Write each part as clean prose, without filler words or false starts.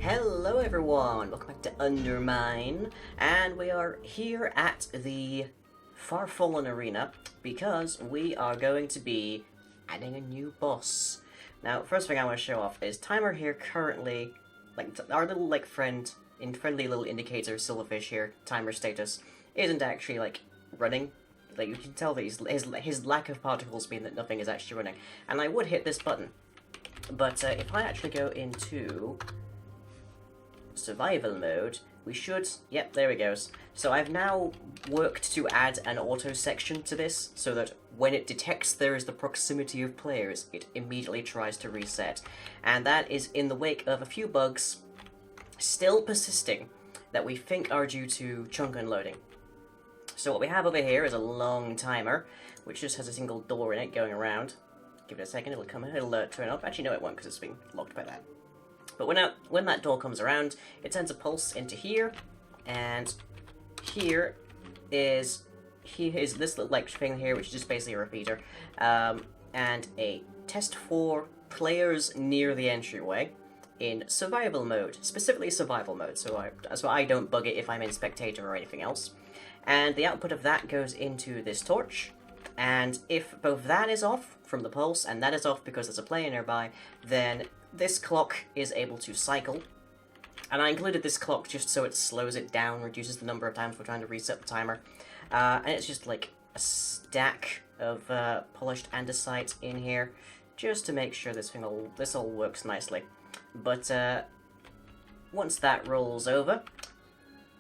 Hello everyone, welcome back to Undermine, and we are here at the Farfallen Arena because we are going to be adding a new boss. Now, first thing I want to show off is timer here currently, our little friendly little indicator silverfish here, timer status, isn't actually running. Like you can tell that his lack of particles mean that nothing is actually running, and I would hit this button, but if I actually go into survival mode, we should, yep, there it goes. So I've now worked to add an auto section to this, so that when it detects there is the proximity of players, it immediately tries to reset. And that is in the wake of a few bugs still persisting that we think are due to chunk unloading. So what we have over here is a long timer, which just has a single door in it going around. Give it a second, it'll turn up. Actually, no, it won't, because it's being locked by that. But when that door comes around, it sends a pulse into here, and here is this little thing here, which is just basically a repeater, and a test for players near the entryway in survival mode, specifically survival mode, so I don't bug it if I'm in spectator or anything else. And the output of that goes into this torch, and if both that is off from the pulse and that is off because there's a player nearby, then this clock is able to cycle. And I included this clock just so it slows it down, reduces the number of times we're trying to reset the timer. And it's just like a stack of polished andesite in here, just to make sure this all works nicely. But once that rolls over,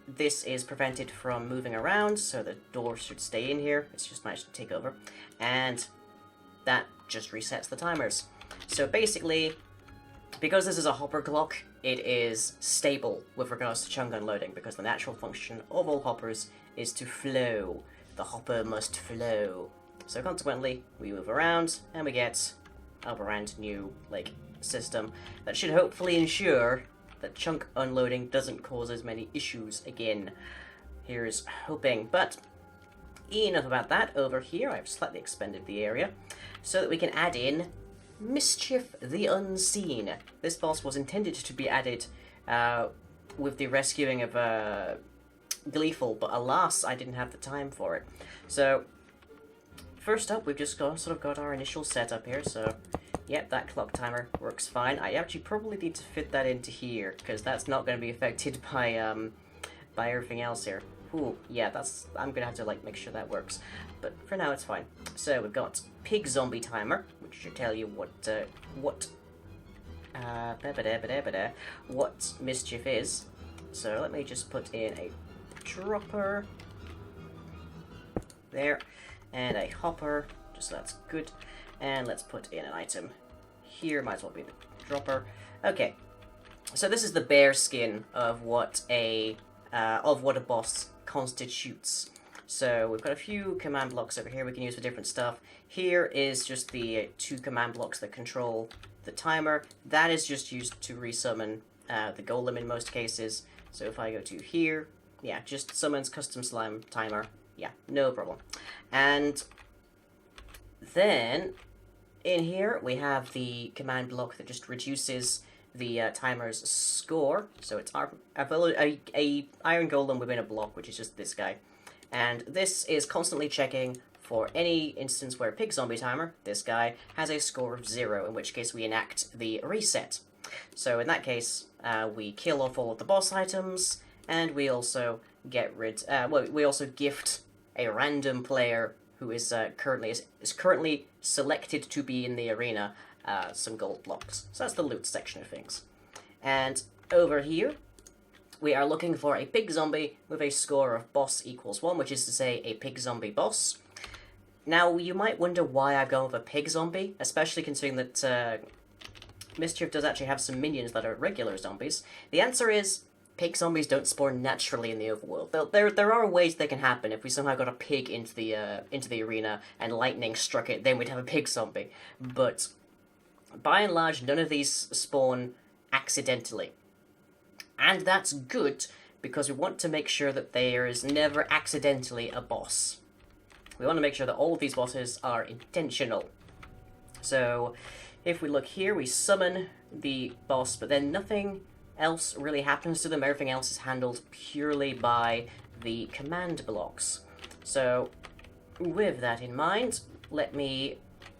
this is prevented from moving around, so the door should stay in here. It's just nice to take over. And that just resets the timers. So basically, because this is a hopper clock, it is stable with regards to chunk unloading, because the natural function of all hoppers is to flow. The hopper must flow. So consequently, we move around, and we get a brand new, system that should hopefully ensure that chunk unloading doesn't cause as many issues again. Here's hoping. But enough about that. Over here, I've slightly expanded the area so that we can add in Mischief the Unseen. This boss was intended to be added with the rescuing of Gleeful, but alas, I didn't have the time for it. So, first up, we've just got our initial setup here, so yep, that clock timer works fine. I actually probably need to fit that into here, because that's not going to be affected by everything else here. Ooh, yeah, I'm going to have to make sure that works. But for now, it's fine. So we've got pig zombie timer, which should tell you what Mischief is. So let me just put in a dropper there, and a hopper, just so that's good. And let's put in an item here, might as well be the dropper. Okay, so this is the bare skin of what a boss constitutes. So we've got a few command blocks over here we can use for different stuff. Here is just the two command blocks that control the timer. That is just used to resummon the golem in most cases. So if I go to here, yeah, just summons custom slime timer. Yeah, no problem. And then in here we have the command block that just reduces the timer's score. So it's a iron golem within a block, which is just this guy. And this is constantly checking for any instance where pig zombie timer, this guy, has a score of 0, in which case we enact the reset. So in that case, we kill off all of the boss items, and we also get rid. We also gift a random player who is currently selected to be in the arena some gold blocks. So that's the loot section of things. And over here, we are looking for a pig zombie with a score of boss equals 1, which is to say a pig zombie boss. Now, you might wonder why I've gone with a pig zombie, especially considering that Mischief does actually have some minions that are regular zombies. The answer is, pig zombies don't spawn naturally in the overworld. There are ways they can happen. If we somehow got a pig into the arena and lightning struck it, then we'd have a pig zombie. But by and large, none of these spawn accidentally. And that's good, because we want to make sure that there is never accidentally a boss. We want to make sure that all of these bosses are intentional. So, if we look here, we summon the boss, but then nothing else really happens to them. Everything else is handled purely by the command blocks. So, with that in mind, let me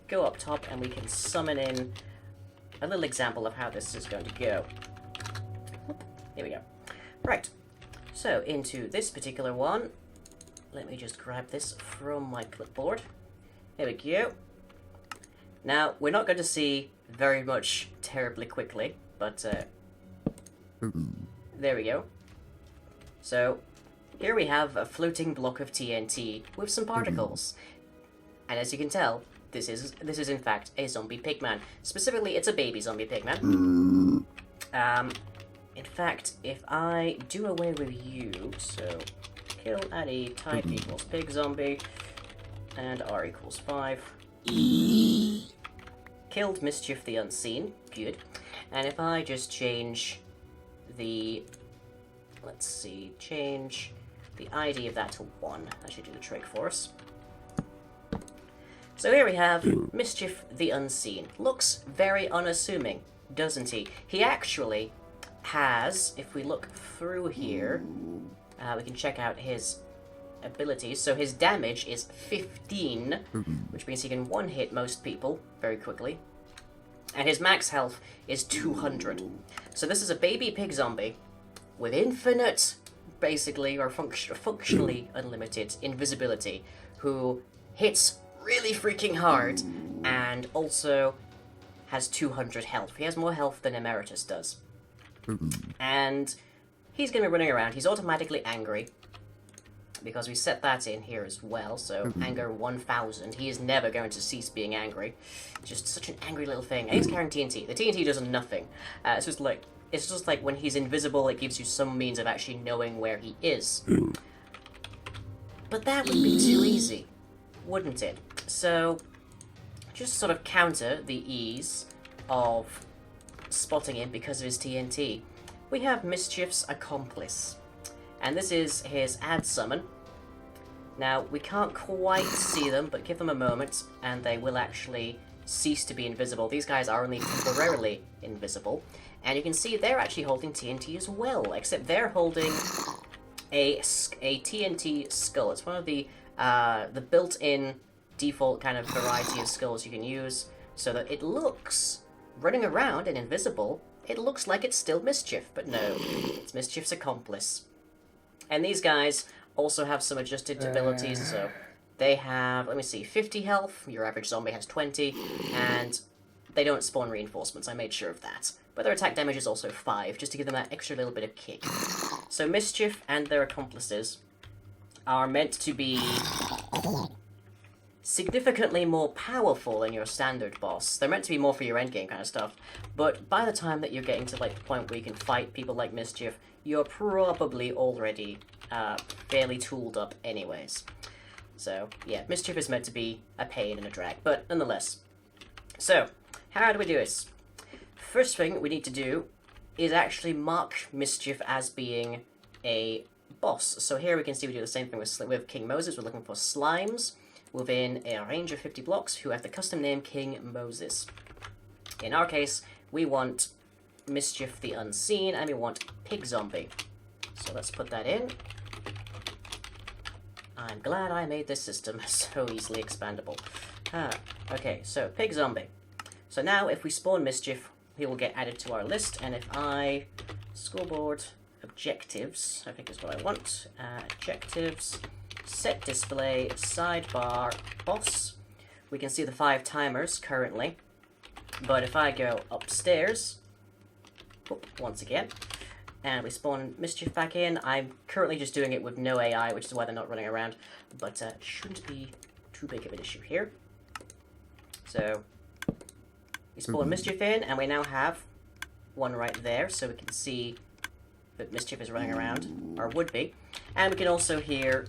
go up top and we can summon in a little example of how this is going to go. Here we go. Right, so into this particular one, let me just grab this from my clipboard. There we go. Now, we're not going to see very much terribly quickly, but there we go. So, here we have a floating block of TNT with some particles. And as you can tell, this is in fact a zombie pigman. Specifically, it's a baby zombie pigman. In fact, if I do away with you, so kill Addy, type equals pig zombie, and R equals 5. Killed Mischief the Unseen, good. And if I just change the, let's see, change the ID of that to 1, that should do the trick for us. So here we have Mischief the Unseen. Looks very unassuming, doesn't he? He actually has, if we look through here, we can check out his abilities. So his damage is 15, which means he can one-hit most people very quickly. And his max health is 200. So this is a baby pig zombie with infinite, basically, or functionally unlimited invisibility, who hits really freaking hard and also has 200 health. He has more health than Emeritus does. And he's going to be running around. He's automatically angry, because we set that in here as well, so anger 1000. He is never going to cease being angry. Just such an angry little thing. And he's carrying TNT. The TNT does nothing. It's just like when he's invisible, it gives you some means of actually knowing where he is. But that would be too easy, wouldn't it? So, just sort of counter the ease of spotting him because of his TNT. We have Mischief's Accomplice. And this is his ad summon. Now, we can't quite see them, but give them a moment, and they will actually cease to be invisible. These guys are only temporarily invisible. And you can see they're actually holding TNT as well, except they're holding a TNT skull. It's one of the built-in default kind of variety of skulls you can use, so that it looks, running around and invisible, it looks like it's still Mischief, but no, it's Mischief's Accomplice. And these guys also have some adjusted abilities, so they have, let me see, 50 health, your average zombie has 20, and they don't spawn reinforcements, I made sure of that. But their attack damage is also 5, just to give them that extra little bit of kick. So Mischief and their accomplices are meant to be significantly more powerful than your standard boss. They're meant to be more for your endgame kind of stuff, but by the time that you're getting to like the point where you can fight people like Mischief, you're probably already fairly tooled up anyways. So, yeah, Mischief is meant to be a pain and a drag, but nonetheless. So, how do we do this? First thing we need to do is actually mark Mischief as being a boss. So here we can see we do the same thing with King Moses. We're looking for slimes within a range of 50 blocks who have the custom name King Moses. In our case, we want Mischief the Unseen, and we want Pig Zombie. So let's put that in. I'm glad I made this system so easily expandable. Okay, so Pig Zombie. So now if we spawn Mischief, he will get added to our list, and if I scoreboard objectives, I think is what I want, objectives, set display, sidebar, boss, we can see the 5 timers currently, but if I go upstairs, once again, and we spawn Mischief back in, I'm currently just doing it with no AI, which is why they're not running around, but shouldn't be too big of an issue here. So, we spawn Mischief in, and we now have one right there, so we can see that Mischief is running around, or would be, and we can also hear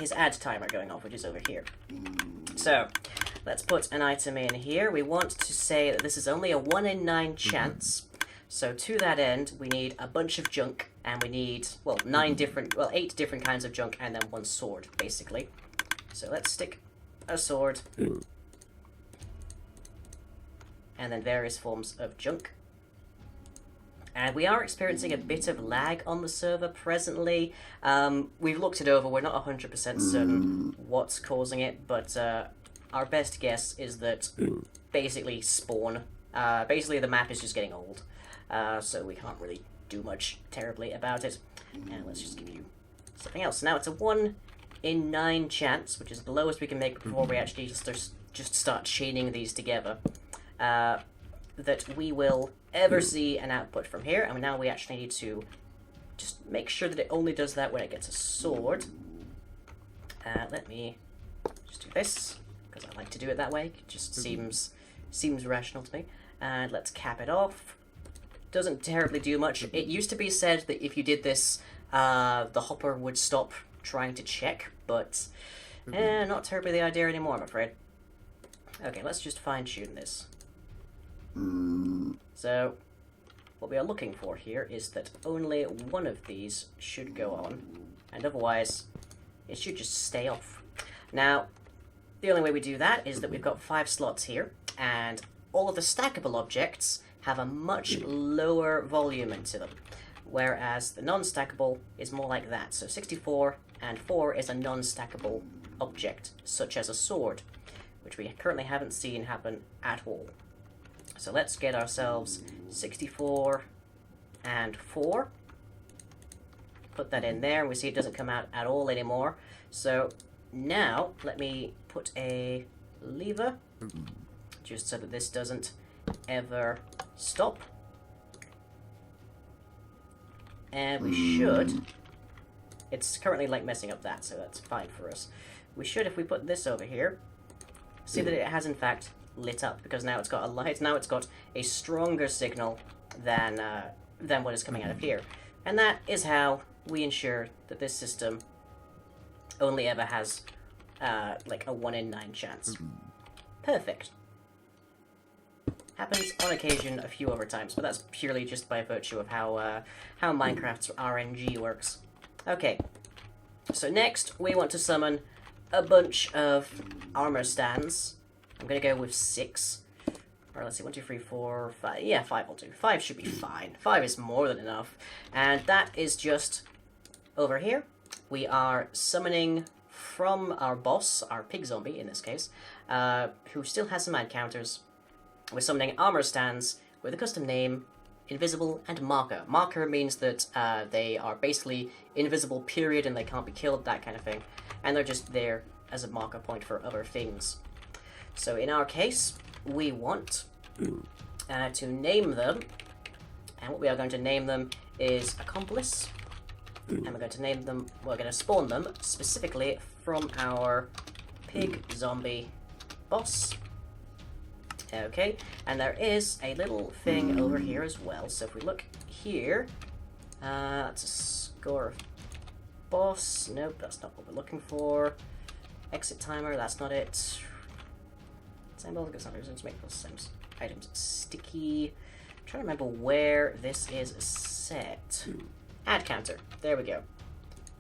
his ad timer going off, which is over here. So, let's put an item in here. We want to say that this is only a 1 in 9 chance. So to that end, we need a bunch of junk, and we need, well, 8 different kinds of junk, and then 1 sword, basically. So let's stick a sword, and then various forms of junk. And we are experiencing a bit of lag on the server presently. We've looked it over, we're not 100% certain what's causing it, but our best guess is that basically spawn. Basically the map is just getting old, so we can't really do much terribly about it. And let's just give you something else. Now it's a 1 in 9 chance, which is the lowest we can make before we actually just start chaining these together, that we will ever see an output from here. And now we actually need to just make sure that it only does that when it gets a sword. Let me just do this, because I like to do it that way. It just seems rational to me. And let's cap it off. Doesn't terribly do much. It used to be said that if you did this, the hopper would stop trying to check, but not terribly the idea anymore, I'm afraid. Okay, let's just fine-tune this. So, what we are looking for here is that only one of these should go on, and otherwise, it should just stay off. Now, the only way we do that is that we've got 5 slots here, and all of the stackable objects have a much lower volume into them, whereas the non-stackable is more like that. So 64 and 4 is a non-stackable object, such as a sword, which we currently haven't seen happen at all. So let's get ourselves 64 and 4. Put that in there, and we see it doesn't come out at all anymore. So now, let me put a lever, just so that this doesn't ever stop. And we should... It's currently like messing up that, so that's fine for us. We should, if we put this over here, see that it has in fact lit up, because now it's got a light. Now it's got a stronger signal than what is coming out of here. And that is how we ensure that this system only ever has like a 1 in 9 chance. Perfect. Happens on occasion a few other times, but that's purely just by virtue of how Minecraft's RNG works. Okay, so next we want to summon a bunch of armor stands. I'm gonna go with 6. Or let's see, 1, 2, 3, 4, 5. Yeah, 5 will do. 5 should be fine. 5 is more than enough. And that is just over here. We are summoning from our boss, our pig zombie in this case, who still has some ad counters. We're summoning armor stands with a custom name, invisible, and marker. Marker means that they are basically invisible, period, and they can't be killed, that kind of thing. And they're just there as a marker point for other things. So in our case, we want to name them, and what we are going to name them is Accomplice, and we're going to name them, we're going to spawn them specifically from our pig zombie boss. Okay, and there is a little thing over here as well, so if we look here, that's a score of boss, nope, that's not what we're looking for. Exit timer, that's not it. Symbol, because not to make those items sticky. I'm trying to remember where this is set. Ad counter, there we go.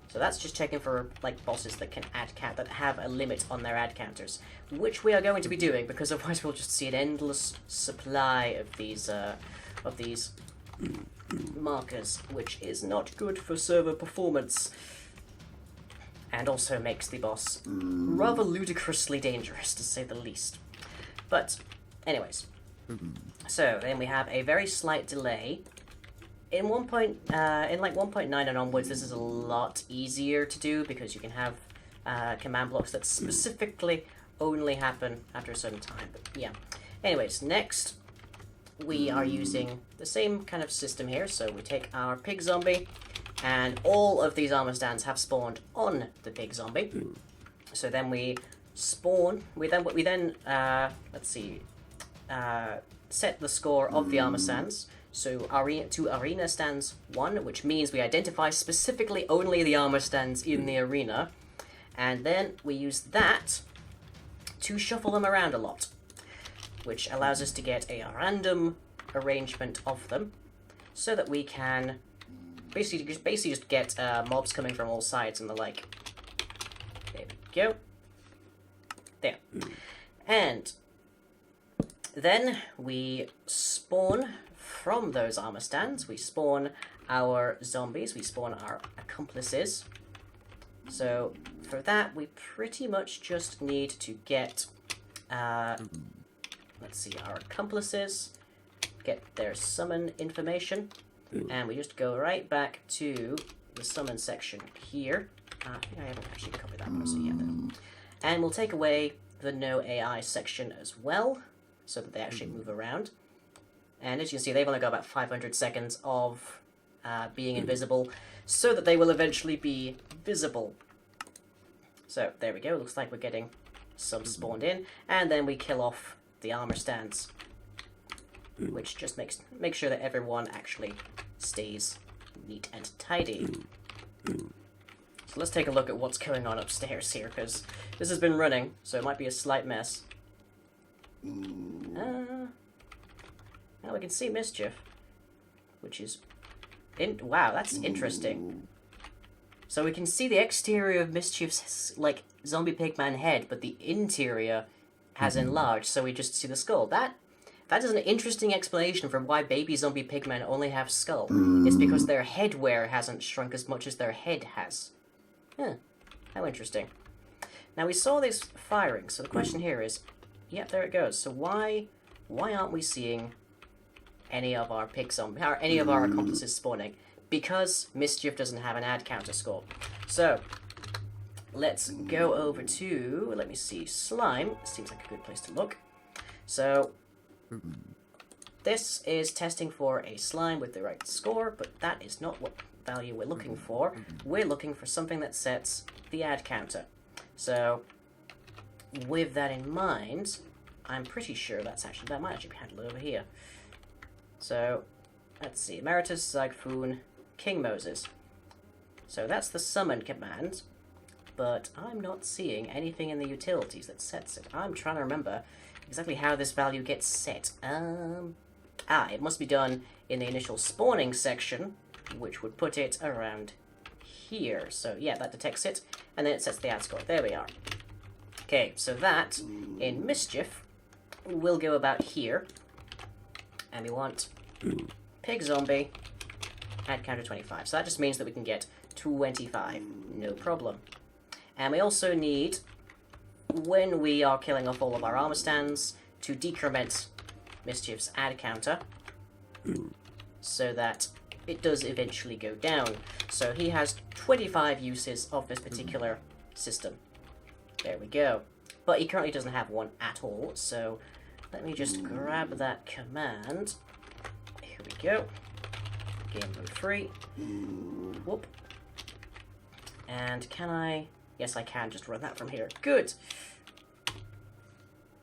So that's just checking for like bosses that can that have a limit on their ad counters, which we are going to be doing, because otherwise we'll just see an endless supply of these markers, which is not good for server performance, and also makes the boss rather ludicrously dangerous, to say the least. But, anyways, so then we have a very slight delay. In like 1.9 and onwards, this is a lot easier to do, because you can have command blocks that specifically only happen after a certain time. But yeah. Anyways, next we are using the same kind of system here. So we take our pig zombie, and all of these armor stands have spawned on the pig zombie. So then we spawn. We then let's see, set the score of the armor stands. So to arena stands 1, which means we identify specifically only the armor stands in the arena, and then we use that to shuffle them around a lot, which allows us to get a random arrangement of them, so that we can basically just get mobs coming from all sides and the like. There we go. There. And then we spawn from those armor stands, we spawn our zombies, we spawn our accomplices. So for that, we pretty much just need to get, let's see, our accomplices, get their summon information, and we just go right back to the summon section here. I think I haven't actually covered that person yet, though. And we'll take away the no AI section as well, so that they actually move around. And as you can see, they've only got about 500 seconds of being invisible, so that they will eventually be visible. So there we go, looks like we're getting some spawned in, and then we kill off the armor stands, which just makes sure that everyone actually stays neat and tidy. So let's take a look at what's going on upstairs here, because this has been running, so it might be a slight mess. Now we can see Mischief, which is... wow, that's interesting. So we can see the exterior of Mischief's, like, zombie pigman head, but the interior has enlarged, so we just see the skull. That is an interesting explanation for why baby zombie pigmen only have skull. It's because their headwear hasn't shrunk as much as their head has. Huh, how interesting. Now we saw this firing, so the question here is, yep, there it goes. So why aren't we seeing any of our or any of our accomplices spawning? Because Mischief doesn't have an ad counter score. So let's go over to, let me see, Slime. Seems like a good place to look. So this is testing for a slime with the right score, but that is not what value we're looking for. We're looking for something that sets the ad counter. So with that in mind, I'm pretty sure that might actually be handled over here. So let's see, Emeritus, Zygfoon, King Moses. So that's the summon command, but I'm not seeing anything in the utilities that sets it. I'm trying to remember exactly how this value gets set. It must be done in the initial spawning section, which would put it around here. So yeah, that detects it, and then it sets the ad score. There we are. Okay, so that, in Mischief, will go about here, and we want Pig Zombie, ad counter 25. So that just means that we can get 25, no problem. And we also need, when we are killing off all of our armor stands, to decrement Mischief's ad counter, so that it does eventually go down. So he has 25 uses of this particular system. There we go. But he currently doesn't have one at all, so let me just grab that command. Here we go. Game mode 3. Whoop. And can I... Yes, I can just run that from here. Good!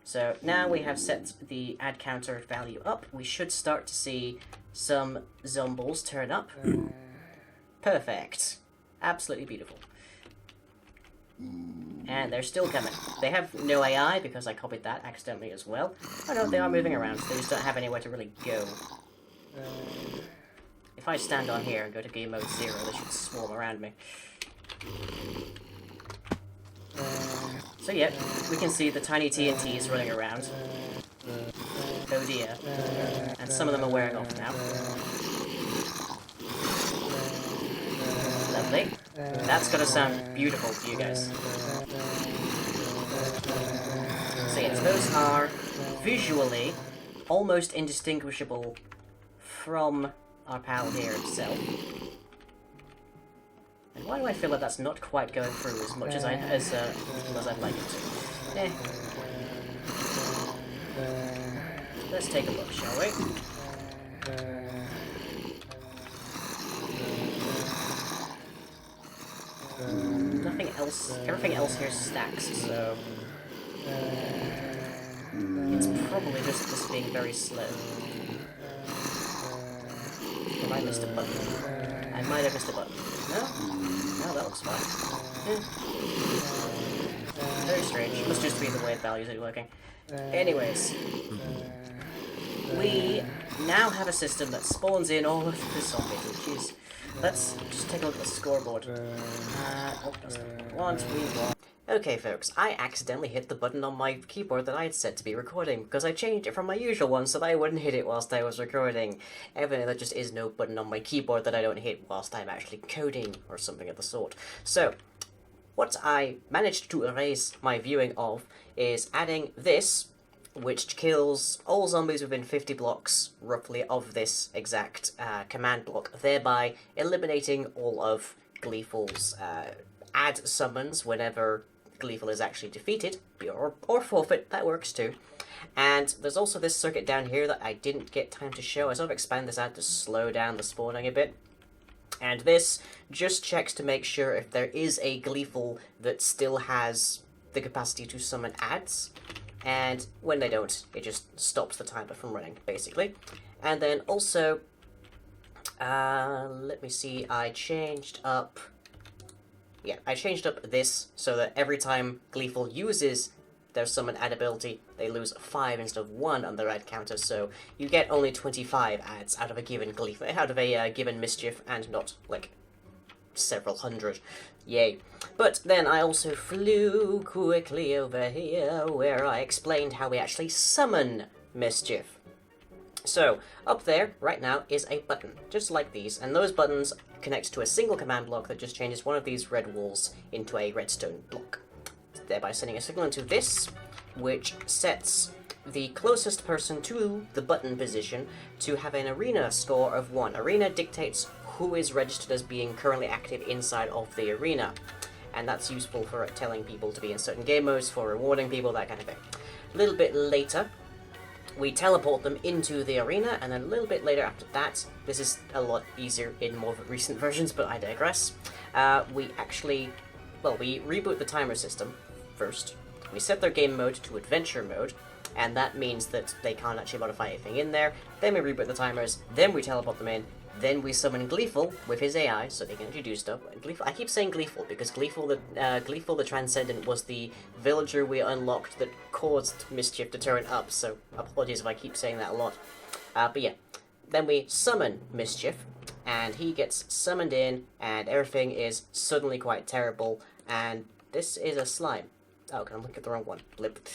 So now we have set the ad counter value up. We should start to see some zombies turn up. Perfect. Absolutely beautiful. And they're still coming. They have no AI because I copied that accidentally as well. Oh no, they are moving around, so they just don't have anywhere to really go. If I stand on here and go to game mode 0, they should swarm around me. So yeah, we can see the tiny TNTs running around. Oh dear. And some of them are wearing off now. Lovely. That's gonna sound beautiful to you guys. So yes, those are visually almost indistinguishable from our pal here himself. And why do I feel like that's not quite going through as much as I'd like it to? Let's take a look, shall we? Nothing else. Everything else here stacks, so it's probably just this being very slow. Have I missed a button? I might have missed a button. No? No, that looks fine. Yeah. Very strange. Must just be the way the values are working. Anyways, we now have a system that spawns in all of the zombies, which is... Let's just take a look at the scoreboard. Oh, that's not what we want. Okay, folks, I accidentally hit the button on my keyboard that I had set to be recording, because I changed it from my usual one so that I wouldn't hit it whilst I was recording. Evidently, there just is no button on my keyboard that I don't hit whilst I'm actually coding, or something of the sort. So, what I managed to erase my viewing of is adding this, which kills all zombies within 50 blocks, roughly, of this exact command block, thereby eliminating all of Gleeful's add summons whenever Gleeful is actually defeated, or forfeit, that works too. And there's also this circuit down here that I didn't get time to show. I sort of expand this out to slow down the spawning a bit. And this just checks to make sure if there is a Gleeful that still has the capacity to summon adds. And when they don't, it just stops the timer from running, basically. And then also, let me see, I changed up this so that every time Gleeful uses their summon add ability, they lose 5 instead of 1 on their add counter, so you get only 25 adds out of a given Gleeful, out of a given Mischief, and not, like, several hundred. Yay. But then I also flew quickly over here, where I explained how we actually summon Mischief. So, up there, right now, is a button, just like these, and those buttons connect to a single command block that just changes one of these red walls into a redstone block, thereby sending a signal into this, which sets the closest person to the button position to have an arena score of 1. Arena dictates who is registered as being currently active inside of the arena, and that's useful for telling people to be in certain game modes, for rewarding people, that kind of thing. A little bit later, we teleport them into the arena, and then a little bit later after that, this is a lot easier in more recent versions, but I digress, we reboot the timer system first. We set their game mode to adventure mode, and that means that they can't actually modify anything in there. Then we reboot the timers, then we teleport them in, then we summon Gleeful with his AI, so they can actually do stuff. I keep saying Gleeful, because Gleeful the Transcendent was the villager we unlocked that caused Mischief to turn up, so apologies if I keep saying that a lot. But yeah, then we summon Mischief, and he gets summoned in, and everything is suddenly quite terrible, and this is a slime. Oh, can I look at the wrong one? Blip.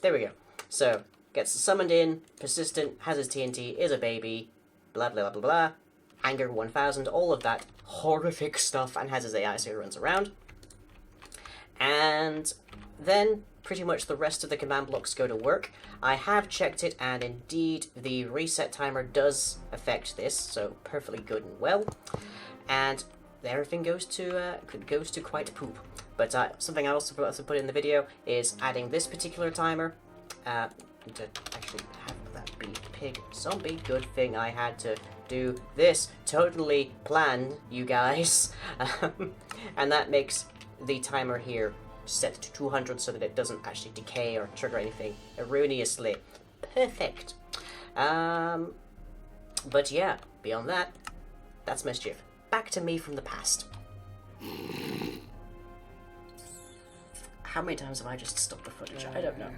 There we go. So, gets summoned in, persistent, has his TNT, is a baby, blah blah blah blah blah. Anger 1000, all of that horrific stuff, and has his AI so he runs around. And then pretty much the rest of the command blocks go to work. I have checked it, and indeed the reset timer does affect this, so perfectly good and well. And everything goes to quite poop. But something I also forgot to put in the video is adding this particular timer. To actually have that be pig zombie. Good thing I had to do this. Totally planned, you guys. And that makes the timer here set to 200 so that it doesn't actually decay or trigger anything erroneously. Perfect. But yeah, beyond that, that's Mischief. Back to me from the past. How many times have I just stopped the footage? I don't know.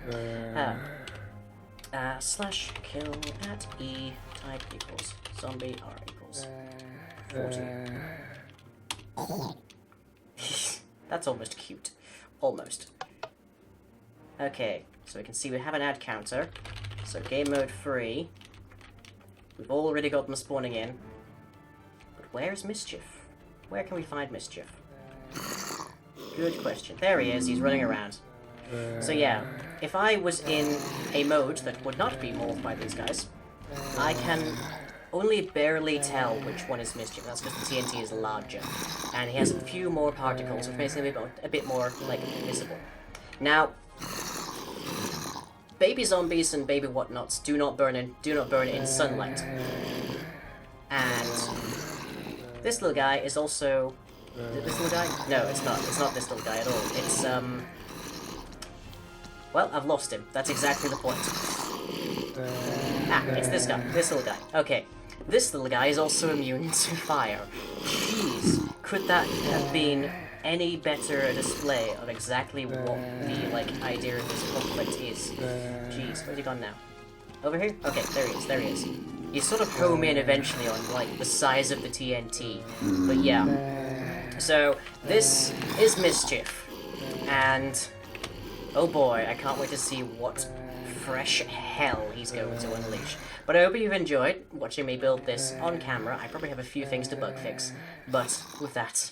Slash kill at E type equals zombie R equals 40. That's almost cute. Almost. Okay, so we can see we have an ad counter. So game mode 3. We've already got them spawning in. But where's Mischief? Where can we find Mischief? Good question. There he is, he's running around. So yeah, if I was in a mode that would not be mauled by these guys, I can only barely tell which one is Mischief. That's because the TNT is larger, and he has a few more particles, which makes him a bit more, like, visible. Now, baby zombies and baby whatnots do not burn in sunlight. And this little guy is also... Is it this little guy? No, it's not. It's not this little guy at all. It's, well, I've lost him. That's exactly the point. It's this guy. This little guy. Okay. This little guy is also immune to fire. Jeez. Could that have been any better a display of exactly what the, like, idea of this conflict is? Jeez. Where's he gone now? Over here? Okay, there he is. There he is. You sort of home in eventually on, like, the size of the TNT. But yeah. So, this is Mischief. And oh boy, I can't wait to see what fresh hell he's going to unleash. But I hope you've enjoyed watching me build this on camera. I probably have a few things to bug fix, but with that,